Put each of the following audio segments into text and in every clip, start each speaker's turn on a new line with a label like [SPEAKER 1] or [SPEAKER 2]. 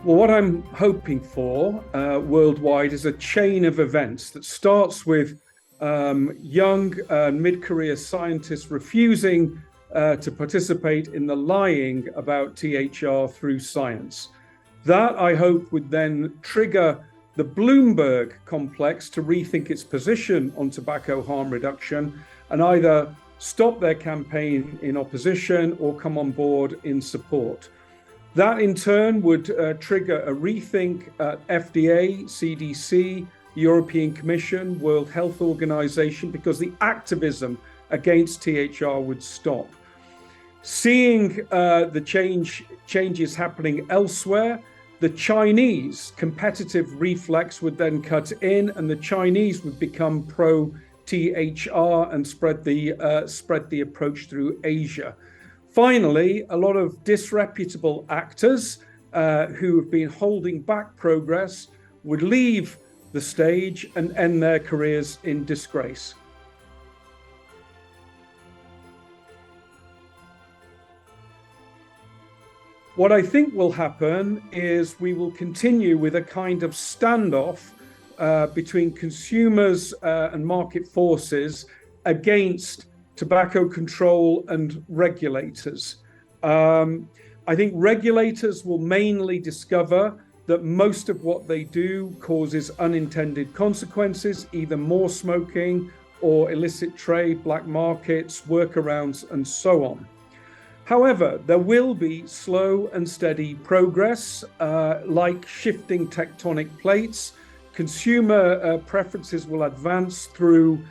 [SPEAKER 1] Well, what I'm hoping for worldwide is a chain of events that starts with young mid-career scientists refusing to participate in the lying about THR through science. That, I hope, would then trigger the Bloomberg complex to rethink its position on tobacco harm reduction and either stop their campaign in opposition or come on board in support. That in turn would trigger a rethink at FDA, CDC, European Commission, World Health Organization, because the activism against THR would stop. Seeing the changes happening elsewhere, the Chinese competitive reflex would then cut in, and the Chinese would become pro-THR and spread the approach through Asia. Finally, a lot of disreputable actors who have been holding back progress would leave the stage and end their careers in disgrace. What I think will happen is we will continue with a kind of standoff between consumers and market forces against tobacco control and regulators. I think regulators will mainly discover that most of what they do causes unintended consequences, either more smoking or illicit trade, black markets, workarounds, and so on. However, there will be slow and steady progress, like shifting tectonic plates. Consumer preferences will advance through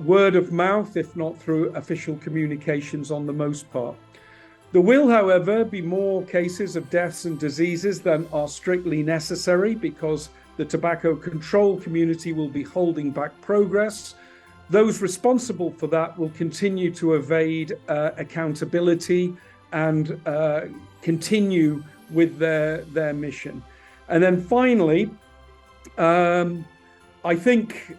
[SPEAKER 1] word of mouth, if not through official communications on the most part. There will, however, be more cases of deaths and diseases than are strictly necessary because the tobacco control community will be holding back progress. Those responsible for that will continue to evade accountability and continue with their mission. And then finally, I think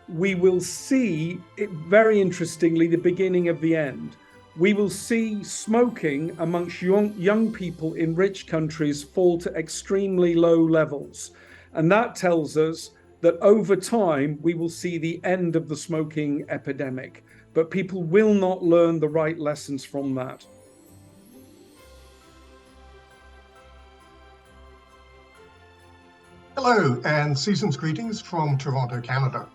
[SPEAKER 1] we will see, very interestingly, the beginning of the end. We will see smoking amongst young people in rich countries fall to extremely low levels. And that tells us that over time, we will see the end of the smoking epidemic. But people will not learn the right lessons from that.
[SPEAKER 2] Hello, and season's greetings from Toronto, Canada.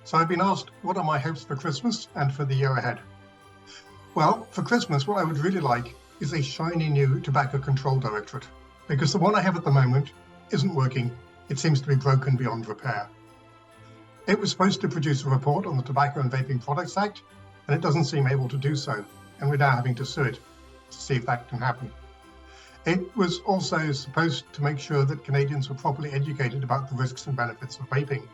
[SPEAKER 2] So I've been asked, what are my hopes for Christmas and for the year ahead? Well, for Christmas, what I would really like is a shiny new tobacco control directorate, because the one I have at the moment isn't working. It seems to be broken beyond repair. It was supposed to produce a report on the Tobacco and Vaping Products Act, and it doesn't seem able to do so, and we're now having to sue it to see if that can happen. It was also supposed to make sure that Canadians were properly educated about the risks and benefits of vaping.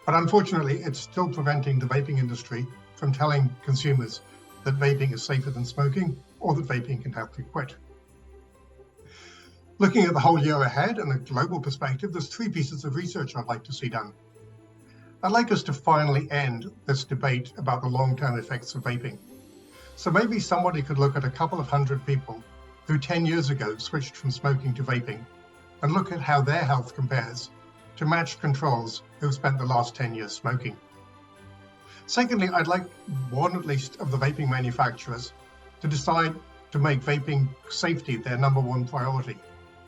[SPEAKER 2] But unfortunately, it's still preventing the vaping industry from telling consumers that vaping is safer than smoking or that vaping can help you quit. Looking at the whole year ahead and a global perspective, there's 3 pieces of research I'd like to see done. I'd like us to finally end this debate about the long-term effects of vaping. So maybe somebody could look at a couple of hundred people who 10 years ago switched from smoking to vaping and look at how their health compares to matched controls who've spent the last 10 years smoking. Secondly, I'd like one at least of the vaping manufacturers to decide to make vaping safety their #1 priority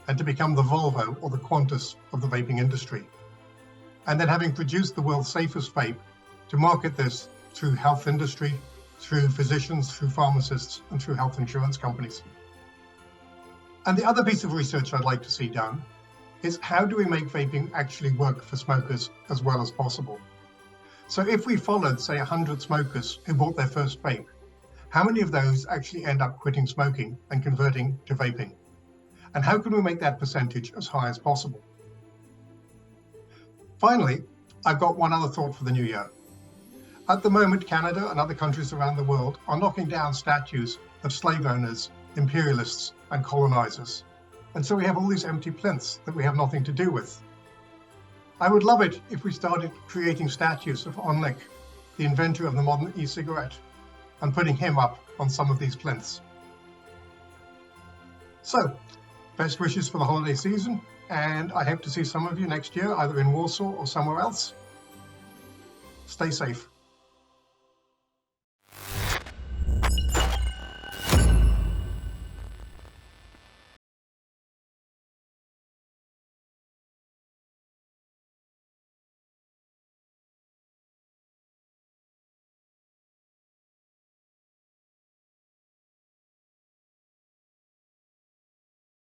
[SPEAKER 2] and to become the Volvo or the Qantas of the vaping industry. And then having produced the world's safest vape, to market this through health industry, through physicians, through pharmacists, and through health insurance companies. And the other piece of research I'd like to see done is how do we make vaping actually work for smokers as well as possible? So if we followed, say, 100 smokers who bought their first vape, how many of those actually end up quitting smoking and converting to vaping? And how can we make that percentage as high as possible? Finally, I've got one other thought for the new year. At the moment, Canada and other countries around the world are knocking down statues of slave owners, imperialists, and colonizers. And so we have all these empty plinths that we have nothing to do with. I would love it if we started creating statues of Onlik, the inventor of the modern e-cigarette, and putting him up on some of these plinths. So, Best wishes for the holiday season, and I hope to see some of you next year, either in Warsaw or somewhere else. Stay safe.